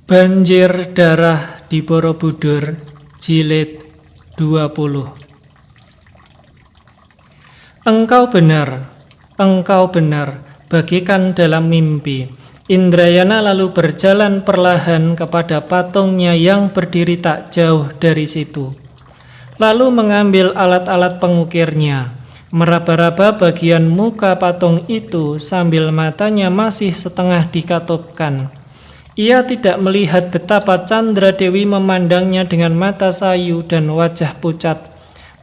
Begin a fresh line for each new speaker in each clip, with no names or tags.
Banjir Darah di Borobudur, Jilid 20. Engkau benar, bagikan dalam mimpi. Indrayana lalu berjalan perlahan kepada patungnya yang berdiri tak jauh dari situ. Lalu mengambil alat-alat pengukirnya, meraba-raba bagian muka patung itu sambil matanya masih setengah dikatupkan. Ia tidak melihat betapa Candra Dewi memandangnya dengan mata sayu dan wajah pucat.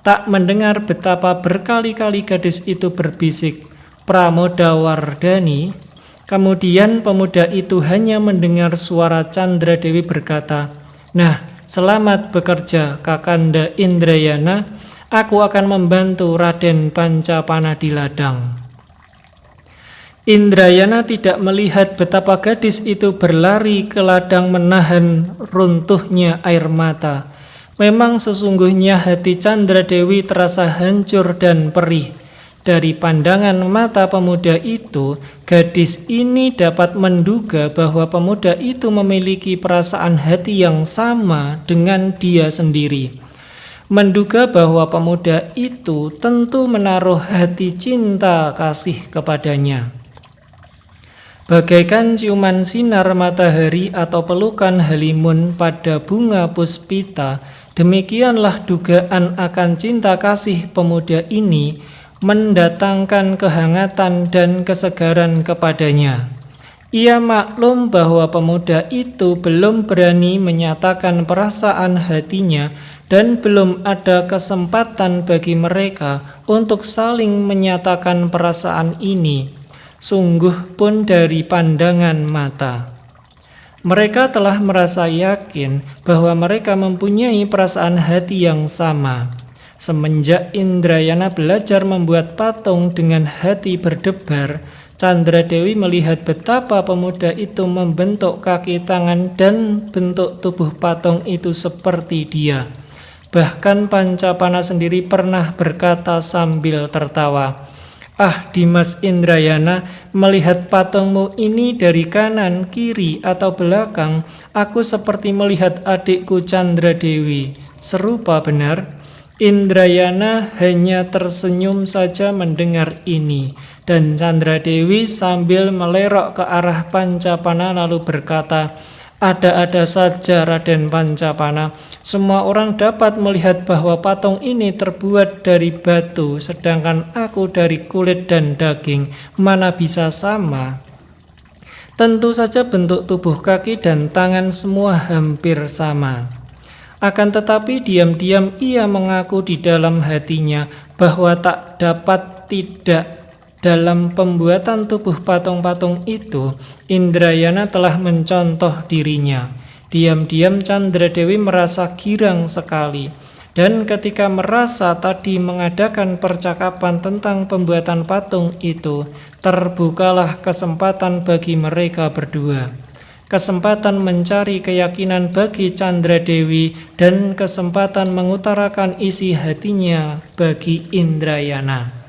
Tak mendengar betapa berkali-kali gadis itu berbisik, "Pramodawardhani." Kemudian pemuda itu hanya mendengar suara Candra Dewi berkata, "Nah, selamat bekerja, Kakanda Indrayana. Aku akan membantu Raden Pancapana di ladang." Indrayana tidak melihat betapa gadis itu berlari ke ladang menahan runtuhnya air mata. Memang sesungguhnya hati Candra Dewi terasa hancur dan perih. Dari pandangan mata pemuda itu, gadis ini dapat menduga bahwa pemuda itu memiliki perasaan hati yang sama dengan dia sendiri. Menduga bahwa pemuda itu tentu menaruh hati cinta kasih kepadanya. Bagaikan ciuman sinar matahari atau pelukan halimun pada bunga puspita, demikianlah dugaan akan cinta kasih pemuda ini mendatangkan kehangatan dan kesegaran kepadanya. Ia maklum bahwa pemuda itu belum berani menyatakan perasaan hatinya dan belum ada kesempatan bagi mereka untuk saling menyatakan perasaan ini. Sungguh pun dari pandangan mata, mereka telah merasa yakin bahwa mereka mempunyai perasaan hati yang sama. Semenjak Indrayana belajar membuat patung dengan hati berdebar, Candra Dewi melihat betapa pemuda itu membentuk kaki tangan dan bentuk tubuh patung itu seperti dia. Bahkan Pancapana sendiri pernah berkata sambil tertawa, "Ah, Dimas Indrayana, melihat patungmu ini dari kanan, kiri, atau belakang, aku seperti melihat adikku Candra Dewi. Serupa benar?" Indrayana hanya tersenyum saja mendengar ini, dan Candra Dewi sambil melerok ke arah Pancapana lalu berkata, "Ada-ada saja, Raden Pancapana. Semua orang dapat melihat bahwa patung ini terbuat dari batu, sedangkan aku dari kulit dan daging. Mana bisa sama? Tentu saja bentuk tubuh kaki dan tangan semua hampir sama." Akan tetapi diam-diam ia mengaku di dalam hatinya bahwa tak dapat tidak. Dalam pembuatan tubuh patung-patung itu, Indrayana telah mencontoh dirinya. Diam-diam Candra Dewi merasa girang sekali. Dan ketika merasa tadi mengadakan percakapan tentang pembuatan patung itu, terbukalah kesempatan bagi mereka berdua. Kesempatan mencari keyakinan bagi Candra Dewi dan kesempatan mengutarakan isi hatinya bagi Indrayana.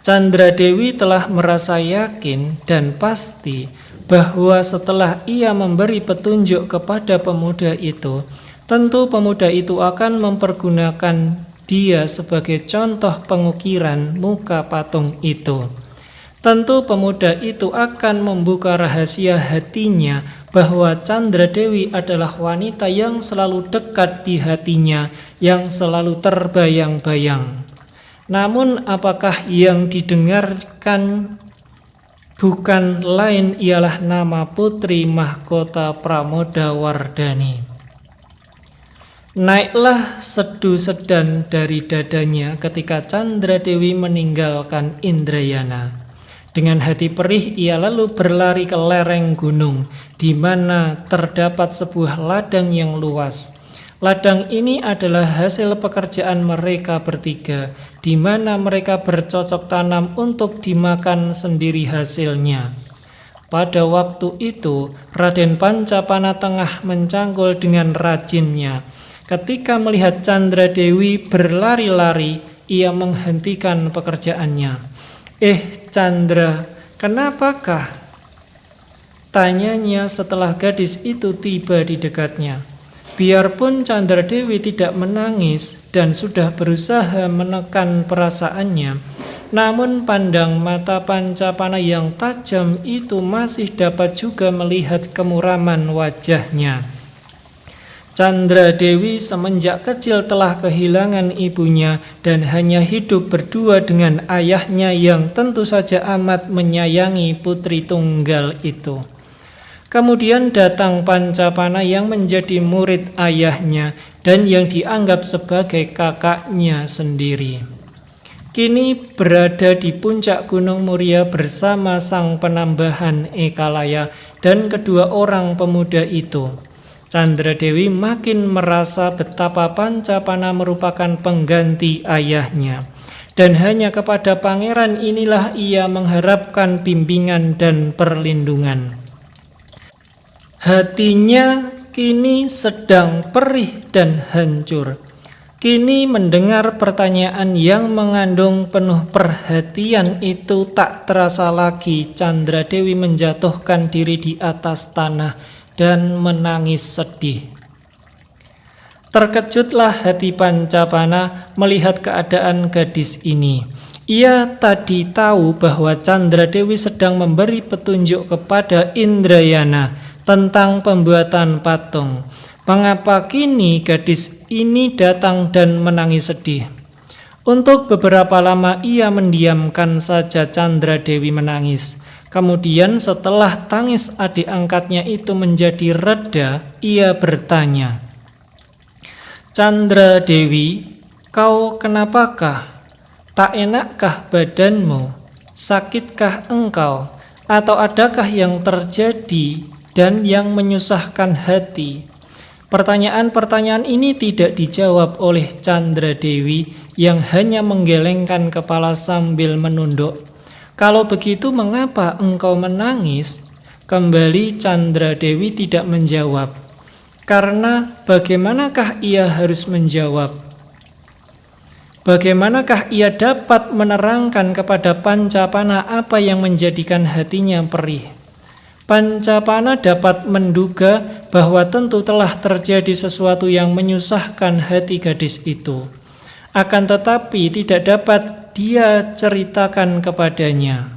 Candra Dewi telah merasa yakin dan pasti bahwa setelah ia memberi petunjuk kepada pemuda itu, tentu pemuda itu akan mempergunakan dia sebagai contoh pengukiran muka patung itu. Tentu pemuda itu akan membuka rahasia hatinya bahwa Candra Dewi adalah wanita yang selalu dekat di hatinya, yang selalu terbayang-bayang. Namun apakah yang didengarkan bukan lain ialah nama putri mahkota Pramodawardhani. Naiklah sedu sedan dari dadanya ketika Candra Dewi meninggalkan Indrayana. Dengan hati perih ia lalu berlari ke lereng gunung, di mana terdapat sebuah ladang yang luas. Ladang ini adalah hasil pekerjaan mereka bertiga, di mana mereka bercocok tanam untuk dimakan sendiri hasilnya. Pada waktu itu, Raden Pancapana tengah mencangkul dengan rajinnya. Ketika melihat Candra Dewi berlari-lari, ia menghentikan pekerjaannya. "Candra, kenapakah?" tanyanya setelah gadis itu tiba di dekatnya. Biarpun Candradewi tidak menangis dan sudah berusaha menekan perasaannya, namun pandang mata Pancapana yang tajam itu masih dapat juga melihat kemuraman wajahnya. Candradewi semenjak kecil telah kehilangan ibunya dan hanya hidup berdua dengan ayahnya yang tentu saja amat menyayangi putri tunggal itu. Kemudian datang Pancapana yang menjadi murid ayahnya dan yang dianggap sebagai kakaknya sendiri. Kini berada di puncak Gunung Muria bersama sang penambahan Ekalaya dan kedua orang pemuda itu. Candradewi makin merasa betapa Pancapana merupakan pengganti ayahnya. Dan hanya kepada pangeran inilah ia mengharapkan bimbingan dan perlindungan. Hatinya kini sedang perih dan hancur. Kini mendengar pertanyaan yang mengandung penuh perhatian itu tak terasa lagi Candradewi menjatuhkan diri di atas tanah dan menangis sedih. Terkejutlah hati Pancapana melihat keadaan gadis ini. Ia tadi tahu bahwa Candradewi sedang memberi petunjuk kepada Indrayana tentang pembuatan patung. Mengapa kini gadis ini datang dan menangis sedih? Untuk beberapa lama ia mendiamkan saja Candradewi menangis. Kemudian setelah tangis adik angkatnya itu menjadi reda, ia bertanya, "Candradewi, kau kenapakah? Tak enakkah badanmu? Sakitkah engkau? Atau adakah yang terjadi dan yang menyusahkan hati?" Pertanyaan-pertanyaan ini tidak dijawab oleh Candradewi yang hanya menggelengkan kepala sambil menunduk. "Kalau begitu mengapa engkau menangis?" Kembali Candradewi tidak menjawab. Karena bagaimanakah ia harus menjawab? Bagaimanakah ia dapat menerangkan kepada Pancapana apa yang menjadikan hatinya perih? Pancapana dapat menduga bahwa tentu telah terjadi sesuatu yang menyusahkan hati gadis itu. Akan tetapi tidak dapat dia ceritakan kepadanya.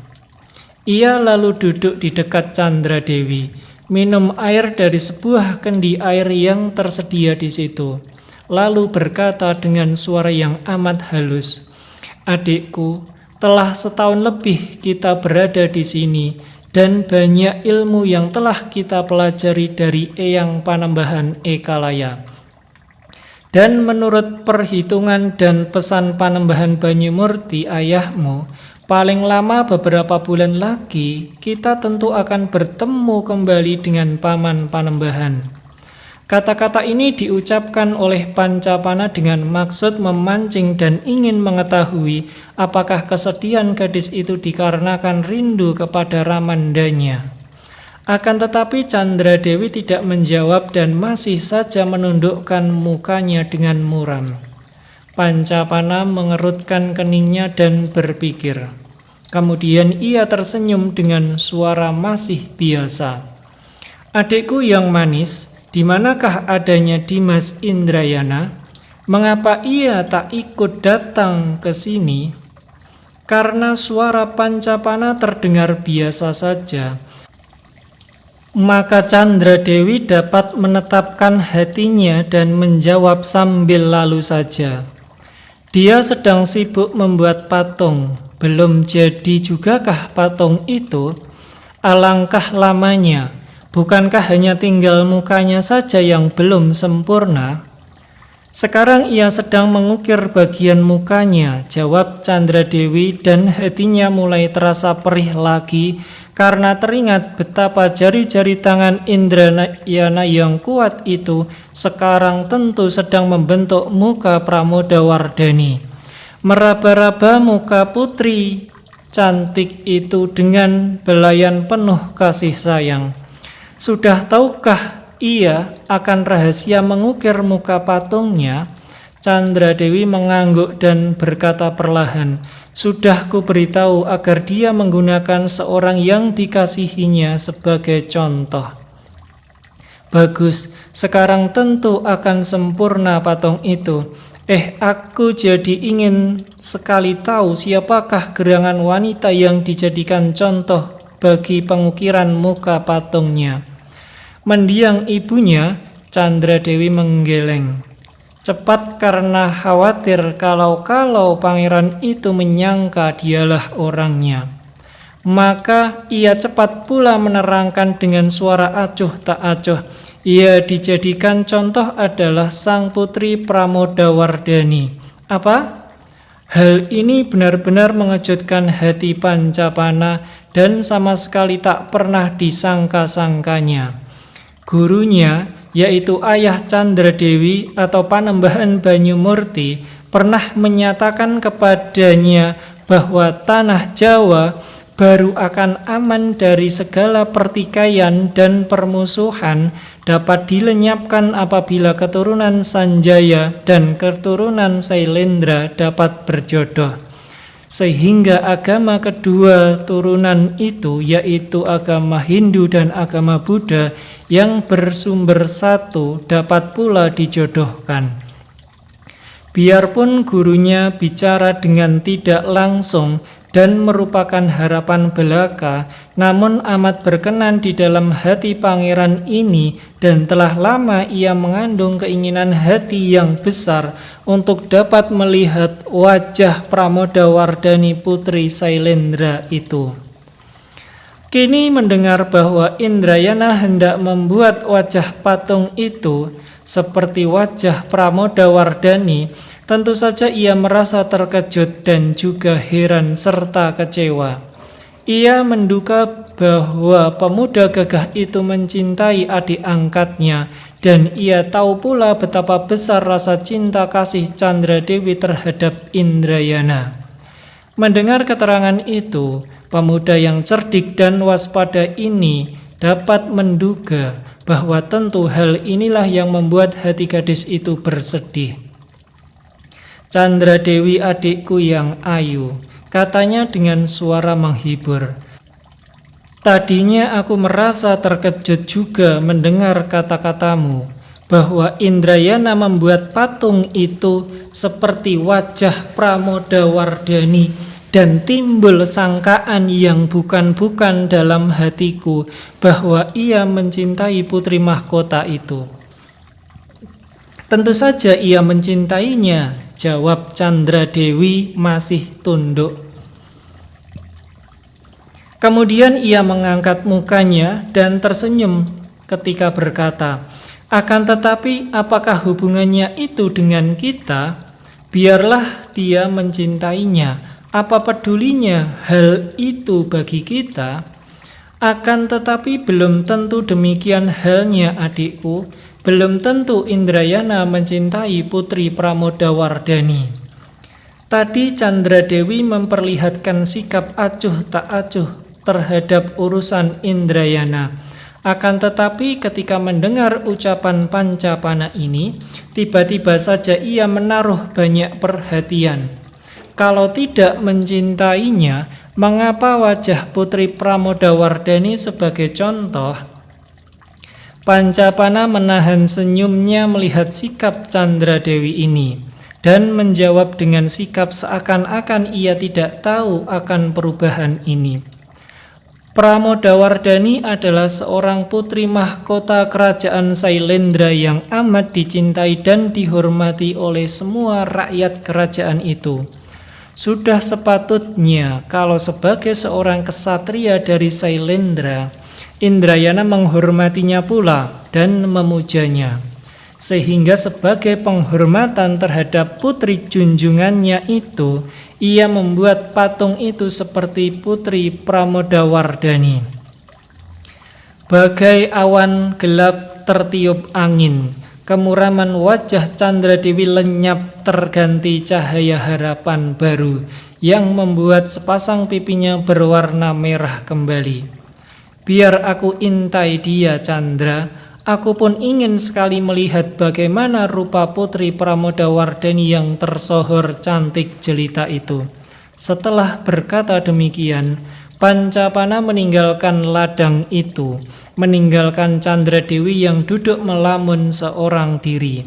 Ia lalu duduk di dekat Candradewi, minum air dari sebuah kendi air yang tersedia di situ, lalu berkata dengan suara yang amat halus, "Adikku, telah setahun lebih kita berada di sini, dan banyak ilmu yang telah kita pelajari dari Eyang Panembahan Ekalaya. Dan menurut perhitungan dan pesan Panembahan Banyumurti ayahmu, paling lama beberapa bulan lagi kita tentu akan bertemu kembali dengan Paman Panembahan." Kata-kata ini diucapkan oleh Pancapana dengan maksud memancing dan ingin mengetahui apakah kesedihan gadis itu dikarenakan rindu kepada Ramandanya. Akan tetapi Candradewi tidak menjawab dan masih saja menundukkan mukanya dengan muram. Pancapana mengerutkan keningnya dan berpikir. Kemudian ia tersenyum dengan suara masih biasa. "Adikku yang manis, di manakah adanya Dimas Indrayana? Mengapa ia tak ikut datang ke sini?" Karena suara Pancapana terdengar biasa saja, maka Candradewi dapat menetapkan hatinya dan menjawab sambil lalu saja. "Dia sedang sibuk membuat patung. Belum jadi jugakah patung itu? Alangkah lamanya. Bukankah hanya tinggal mukanya saja yang belum sempurna?" "Sekarang ia sedang mengukir bagian mukanya," jawab Candradewi, dan hatinya mulai terasa perih lagi karena teringat betapa jari-jari tangan Indrayana yang kuat itu sekarang tentu sedang membentuk muka Pramodawardhani, meraba-raba muka putri cantik itu dengan belayan penuh kasih sayang. Sudah tahukah ia akan rahasia mengukir muka patungnya? Candradewi mengangguk dan berkata perlahan, Sudah kuberitahu agar dia menggunakan seorang yang dikasihinya sebagai contoh. Bagus, sekarang tentu akan sempurna patung itu. Aku jadi ingin sekali tahu siapakah gerangan wanita yang dijadikan contoh bagi pengukiran muka patungnya. Mendiang ibunya, Chandra Dewi menggeleng cepat karena khawatir kalau pangeran itu menyangka dialah orangnya. Maka ia cepat pula menerangkan dengan suara acuh tak acuh. Ia dijadikan contoh adalah sang putri Pramodawardhani. Apa? Hal ini benar-benar mengejutkan hati Pancapana dan sama sekali tak pernah disangka-sangkanya. Gurunya, yaitu ayah Chandra Dewi atau Panembahan Banyumurti, pernah menyatakan kepadanya bahwa tanah Jawa baru akan aman dari segala pertikaian dan permusuhan dapat dilenyapkan apabila keturunan Sanjaya dan keturunan Sailendra dapat berjodoh. Sehingga agama kedua turunan itu, yaitu agama Hindu dan agama Buddha yang bersumber satu, dapat pula dijodohkan. Biarpun gurunya bicara dengan tidak langsung dan merupakan harapan belaka, namun amat berkenan di dalam hati pangeran ini dan telah lama ia mengandung keinginan hati yang besar untuk dapat melihat wajah Pramodawardhani putri Sailendra itu. Kini mendengar bahwa Indrayana hendak membuat wajah patung itu seperti wajah Pramodawardhani, tentu saja ia merasa terkejut dan juga heran serta kecewa. Ia menduga bahwa pemuda gagah itu mencintai adik angkatnya, dan ia tahu pula betapa besar rasa cinta kasih Chandra Dewi terhadap Indrayana. Mendengar keterangan itu, pemuda yang cerdik dan waspada ini dapat menduga bahwa tentu hal inilah yang membuat hati gadis itu bersedih. Chandra Dewi adikku yang ayu, katanya dengan suara menghibur. Tadinya aku merasa terkejut juga mendengar kata-katamu bahwa Indrayana membuat patung itu seperti wajah Pramodawardhani, dan timbul sangkaan yang bukan-bukan dalam hatiku bahwa ia mencintai putri mahkota itu. Tentu saja ia mencintainya, jawab Chandra Dewi masih tunduk. Kemudian ia mengangkat mukanya dan tersenyum ketika berkata, akan tetapi apakah hubungannya itu dengan kita? Biarlah dia mencintainya. Apa pedulinya hal itu bagi kita? Akan tetapi belum tentu demikian halnya adikku. Belum tentu Indrayana mencintai putri Pramodawardhani. Tadi Chandra Dewi memperlihatkan sikap acuh tak acuh terhadap urusan Indrayana. Akan tetapi ketika mendengar ucapan Pancapana ini, tiba-tiba saja ia menaruh banyak perhatian. Kalau tidak mencintainya, mengapa wajah putri Pramodawardhani sebagai contoh? Pancapana menahan senyumnya melihat sikap Chandra Dewi ini dan menjawab dengan sikap seakan-akan ia tidak tahu akan perubahan ini. Pramodawardhani adalah seorang putri mahkota kerajaan Sailendra yang amat dicintai dan dihormati oleh semua rakyat kerajaan itu. Sudah sepatutnya kalau sebagai seorang kesatria dari Sailendra, Indrayana menghormatinya pula dan memujanya. Sehingga sebagai penghormatan terhadap putri junjungannya itu, ia membuat patung itu seperti putri Pramodawardhani. Bagai awan gelap tertiup angin, kemuraman wajah Chandra Dewi lenyap terganti cahaya harapan baru yang membuat sepasang pipinya berwarna merah kembali. Biar aku intai dia, Chandra. Aku pun ingin sekali melihat bagaimana rupa putri Pramodawardhani yang tersohor cantik jelita itu. Setelah berkata demikian, Pancapana meninggalkan ladang itu, meninggalkan Candradewi yang duduk melamun seorang diri.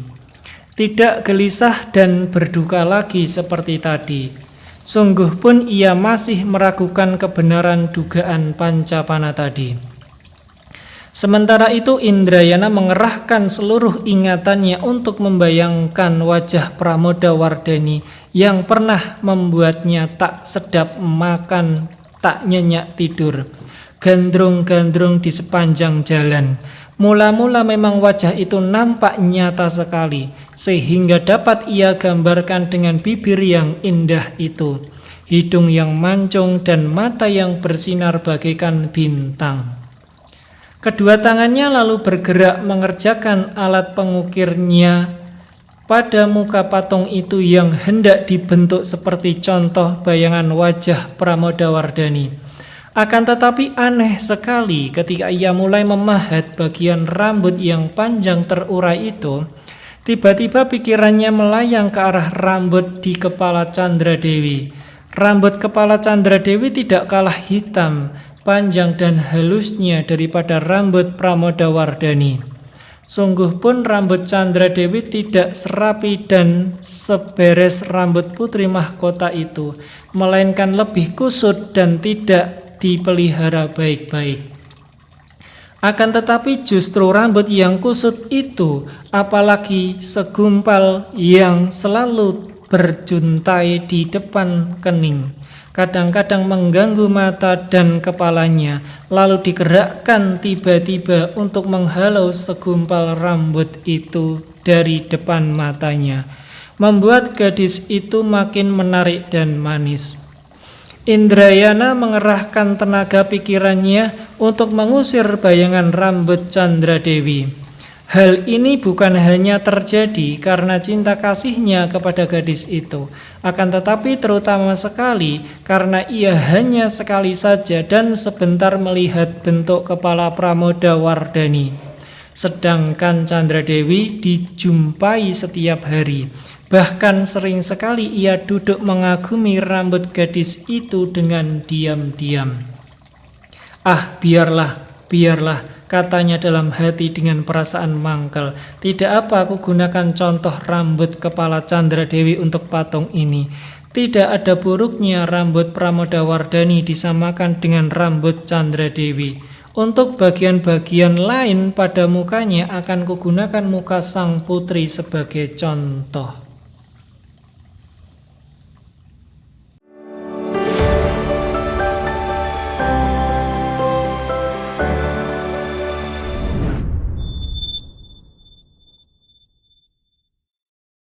Tidak gelisah dan berduka lagi seperti tadi. Sungguh pun ia masih meragukan kebenaran dugaan Pancapana tadi. Sementara itu Indrayana mengerahkan seluruh ingatannya untuk membayangkan wajah Pramodawardhani yang pernah membuatnya tak sedap makan, tak nyenyak tidur, gandrung-gandrung di sepanjang jalan. Mula-mula memang wajah itu nampak nyata sekali, sehingga dapat ia gambarkan dengan bibir yang indah itu, hidung yang mancung dan mata yang bersinar bagaikan bintang. Kedua tangannya lalu bergerak mengerjakan alat pengukirnya pada muka patung itu yang hendak dibentuk seperti contoh bayangan wajah Pramodawardhani. Akan tetapi aneh sekali ketika ia mulai memahat bagian rambut yang panjang terurai itu, tiba-tiba pikirannya melayang ke arah rambut di kepala Candradewi. Rambut kepala Candradewi tidak kalah hitam, panjang dan halusnya daripada rambut Pramodawardhani. Sungguh pun rambut Candradewi tidak serapi dan seberes rambut putri mahkota itu, melainkan lebih kusut dan tidak dipelihara baik-baik. Akan tetapi justru rambut yang kusut itu, apalagi segumpal yang selalu berjuntai di depan kening, kadang-kadang mengganggu mata dan kepalanya, lalu digerakkan tiba-tiba untuk menghalau segumpal rambut itu dari depan matanya, membuat gadis itu makin menarik dan manis. Indrayana mengerahkan tenaga pikirannya untuk mengusir bayangan rambut Candradewi. Hal ini bukan hanya terjadi karena cinta kasihnya kepada gadis itu, akan tetapi terutama sekali karena ia hanya sekali saja dan sebentar melihat bentuk kepala Pramodawardhani. Sedangkan Candradewi dijumpai setiap hari. Bahkan sering sekali ia duduk mengagumi rambut gadis itu dengan diam-diam. "Ah, biarlah, katanya dalam hati dengan perasaan mangkel. Tidak apa aku gunakan contoh rambut kepala Candradewi untuk patung ini. Tidak ada buruknya rambut Pramodawardhani disamakan dengan rambut Candradewi. Untuk bagian-bagian lain pada mukanya akan kugunakan muka sang putri sebagai contoh."